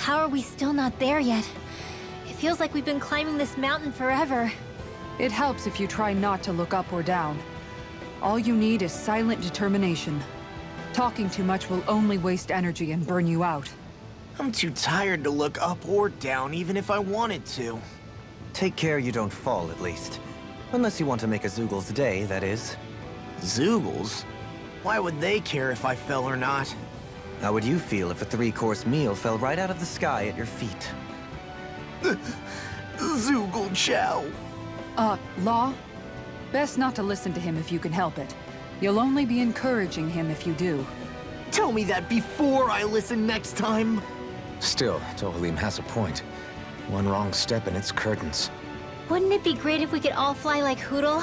how are we still not there yet? It feels like we've been climbing this mountain forever. It helps if you try not to look up or down. All you need is silent determination. Talking too much will only waste energy and burn you out. I'm too tired to look up or down, even if I wanted to. Take care you don't fall, at least. Unless you want to make a Zoogl's day, that is. Zoogles? Why would they care if I fell or not? How would you feel if a 3-course meal fell right out of the sky at your feet? Zoogle Chow. Law? Best not to listen to him if you can help it. You'll only be encouraging him if you do. Tell me that before I listen next time. Still, Dohalim has a point. One wrong step and it's curtains. Wouldn't it be great if we could all fly like Hootle?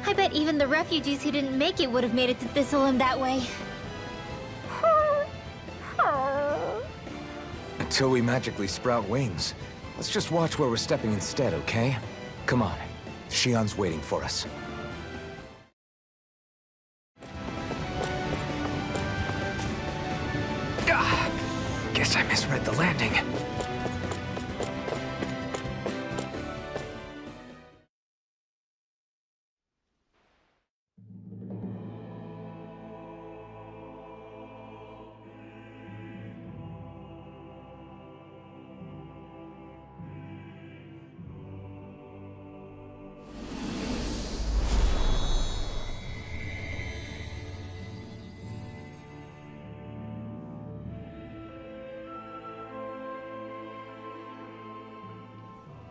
I bet even the refugees who didn't make it would have made it to Thistleum that way. Until we magically sprout wings. Let's just watch where we're stepping instead, okay? Come on. Shion's waiting for us. Guess I misread the landing.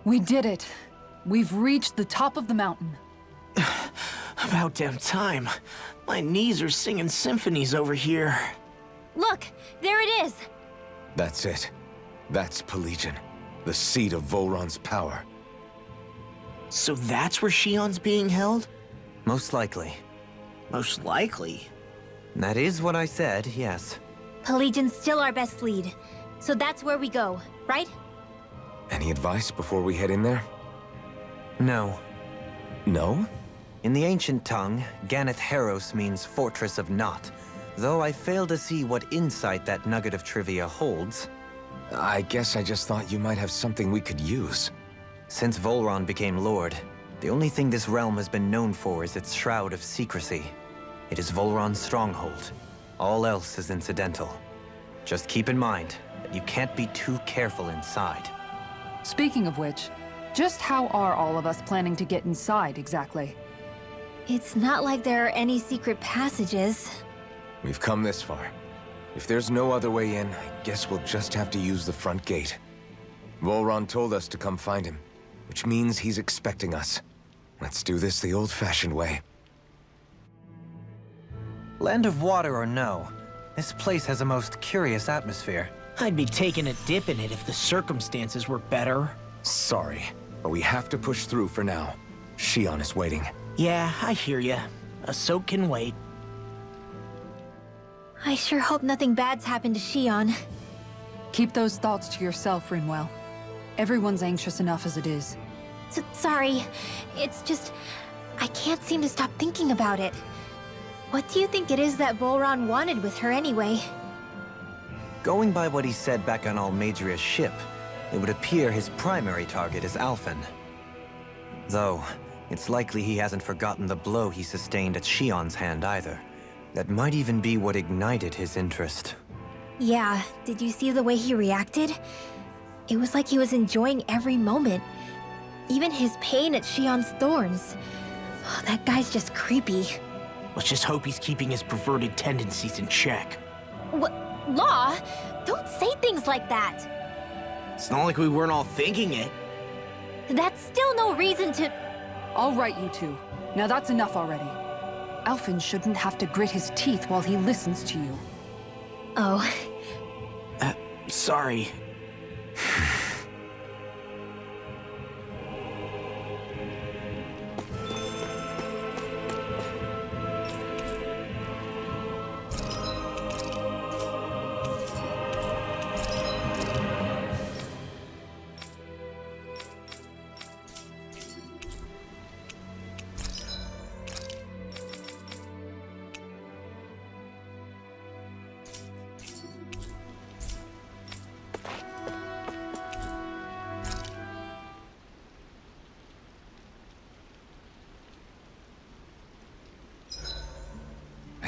We did it. We've reached the top of the mountain. About damn time. My knees are singing symphonies over here. Look, there it is. That's it. That's Pelegion, the seat of Volron's power. So that's where Shion's being held? Most likely. Most likely. That is what I said, yes. Pelegion's still our best lead. So that's where we go, right? Any advice before we head in there? No. No? In the ancient tongue, Ganeth Heros means Fortress of Naught, though I fail to see what insight that nugget of trivia holds. I guess I just thought you might have something we could use. Since Volron became Lord, the only thing this realm has been known for is its shroud of secrecy. It is Volron's stronghold. All else is incidental. Just keep in mind that you can't be too careful inside. Speaking of which, just how are all of us planning to get inside exactly? It's not like there are any secret passages. We've come this far. If there's no other way in, I guess we'll just have to use the front gate. Volron told us to come find him, which means he's expecting us. Let's do this the old-fashioned way. Land of water or no, this place has a most curious atmosphere. I'd be taking a dip in it if the circumstances were better. Sorry, but we have to push through for now. Shion is waiting. Yeah, I hear ya. A soak can wait. I sure hope nothing bad's happened to Shion. Keep those thoughts to yourself, Rinwell. Everyone's anxious enough as it is. Sorry. It's just... I can't seem to stop thinking about it. What do you think it is that Volron wanted with her anyway? Going by what he said back on Almadria's ship, it would appear his primary target is Alphen. Though, it's likely he hasn't forgotten the blow he sustained at Shion's hand either. That might even be what ignited his interest. Yeah, did you see the way he reacted? It was like he was enjoying every moment. Even his pain at Shion's thorns. Oh, that guy's just creepy. Let's just hope he's keeping his perverted tendencies in check. What? Law? Don't say things like that! It's not like we weren't all thinking it. That's still no reason to... All right, you two. Now that's enough already. Alphen shouldn't have to grit his teeth while he listens to you. Oh. Sorry.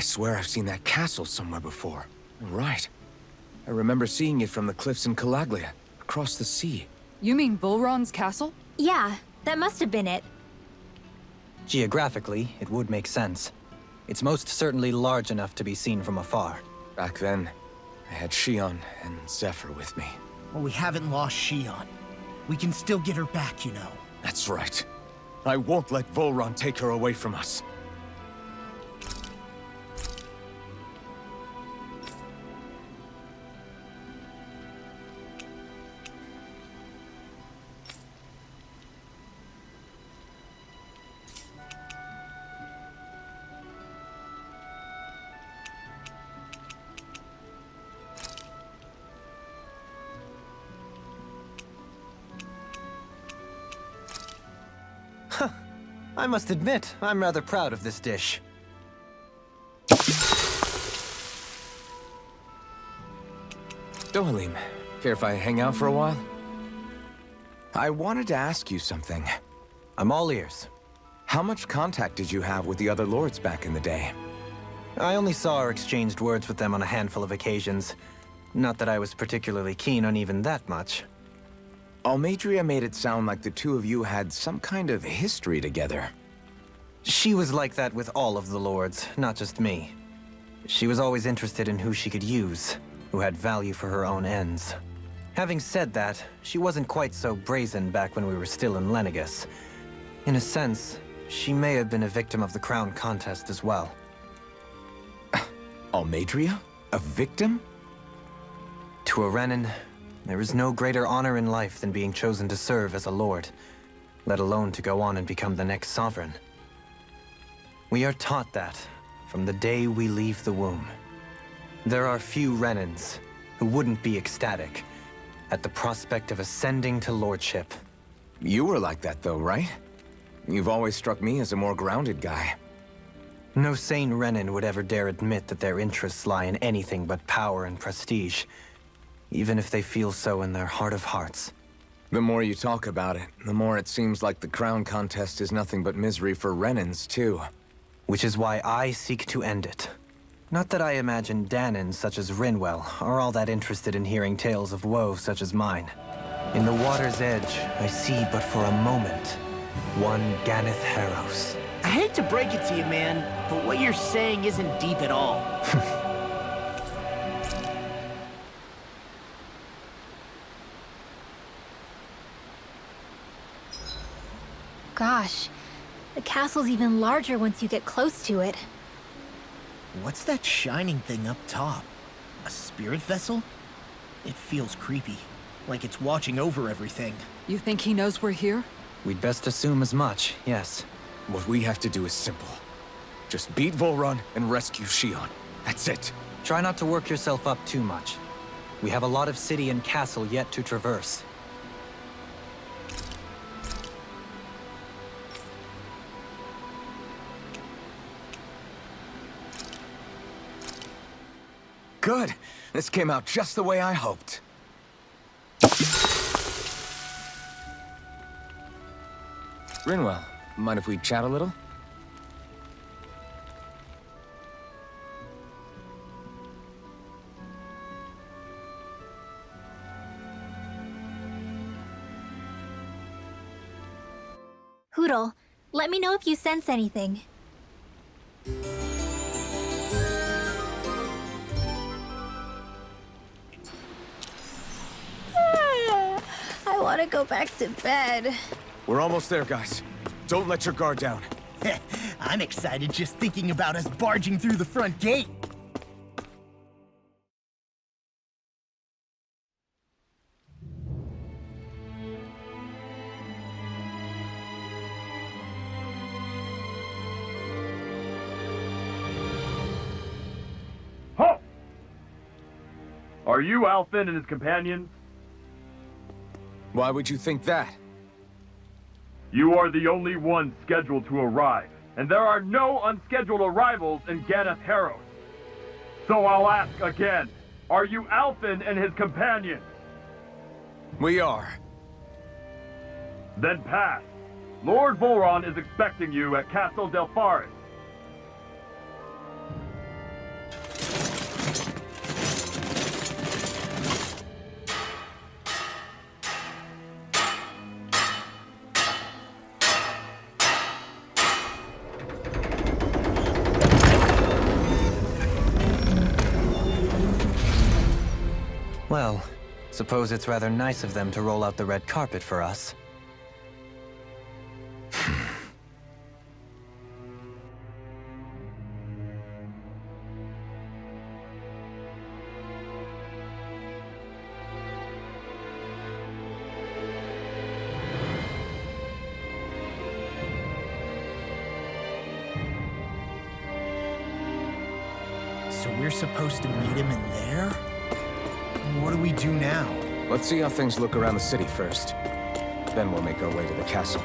swear I've seen that castle somewhere before. Right. I remember seeing it from the cliffs in Calaglia, across the sea. You mean Volron's castle? Yeah, that must have been it. Geographically, it would make sense. It's most certainly large enough to be seen from afar. Back then, I had Shion and Zephyr with me. Well, we haven't lost Shion. We can still get her back, you know. That's right. I won't let Volron take her away from us. I must admit, I'm rather proud of this dish. Dohalim, care if I hang out for a while? I wanted to ask you something. I'm all ears. How much contact did you have with the other lords back in the day? I only saw or exchanged words with them on a handful of occasions. Not that I was particularly keen on even that much. Almeidrea made it sound like the two of you had some kind of history together. She was like that with all of the lords, not just me. She was always interested in who she could use, who had value for her own ends. Having said that, she wasn't quite so brazen back when we were still in Lenegus. In a sense, she may have been a victim of the crown contest as well. Almeidrea? A victim? To a Renan, there is no greater honor in life than being chosen to serve as a lord, let alone to go on and become the next sovereign. We are taught that from the day we leave the womb. There are few Renans who wouldn't be ecstatic at the prospect of ascending to lordship. You were like that though, right? You've always struck me as a more grounded guy. No sane Renan would ever dare admit that their interests lie in anything but power and prestige, even if they feel so in their heart of hearts. The more you talk about it, the more it seems like the crown contest is nothing but misery for Renans, too. Which is why I seek to end it. Not that I imagine Danans such as Rinwell are all that interested in hearing tales of woe such as mine. In the water's edge, I see but for a moment one Ganeth Harros. I hate to break it to you, man, but what you're saying isn't deep at all. Gosh, the castle's even larger once you get close to it. What's that shining thing up top? A spirit vessel? It feels creepy, like it's watching over everything. You think he knows we're here? We'd best assume as much, yes. What we have to do is simple. Just beat Volron and rescue Shion. That's it. Try not to work yourself up too much. We have a lot of city and castle yet to traverse. Good. This came out just the way I hoped. Rinwell, mind if we chat a little? Hootle, let me know if you sense anything. I want to go back to bed. We're almost there, guys. Don't let your guard down. I'm excited just thinking about us barging through the front gate. Halt! Are you Alfin and his companions? Why would you think that? You are the only ones scheduled to arrive, and there are no unscheduled arrivals in Ganeth Harros. So I'll ask again, are you Alfin and his companions? We are. Then pass. Lord Volron is expecting you at Castle Delpharis. Well, suppose it's rather nice of them to roll out the red carpet for us. So we're supposed to meet him in there? What do we do now? Let's see how things look around the city first. Then we'll make our way to the castle.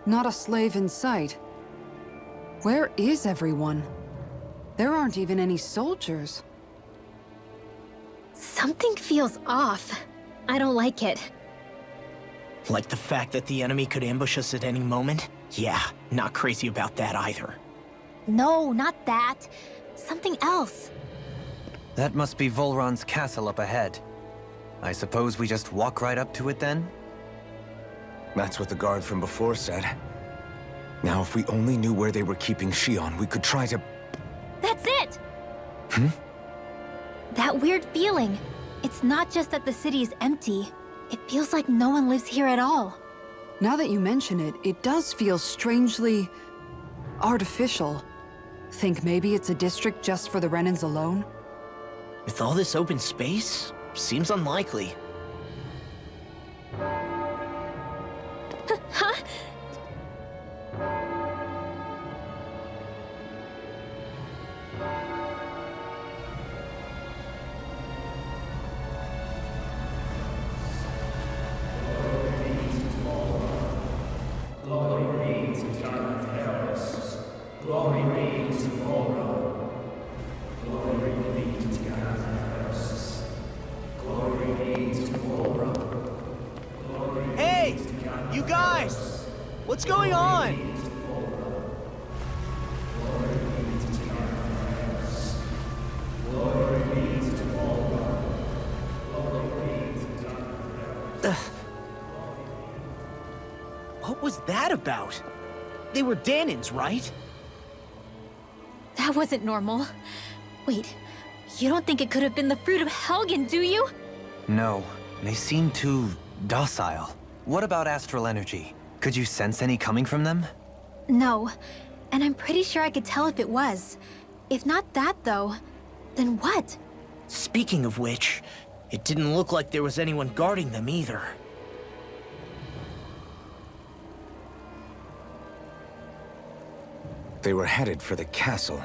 Not a slave in sight. Where is everyone? There aren't even any soldiers. Something feels off. I don't like it. Like the fact that the enemy could ambush us at any moment? Yeah, not crazy about that either. No, not that. Something else. That must be Volron's castle up ahead. I suppose we just walk right up to it then? That's what the guard from before said. Now, if we only knew where they were keeping Shion, we could try to... That's it! That weird feeling. It's not just that the city is empty. It feels like no one lives here at all. Now that you mention it, it does feel strangely... artificial. Think maybe it's a district just for the Renans alone? With all this open space? Seems unlikely. Huh? Hey! You guys! What's going on? What was that about? They were Dahnans, right? That wasn't normal. Wait, you don't think it could have been the fruit of Helgen, do you? No, they seem too docile. What about astral energy? Could you sense any coming from them? No, and I'm pretty sure I could tell if it was. If not that, though, then what? Speaking of which, it didn't look like there was anyone guarding them either. They were headed for the castle.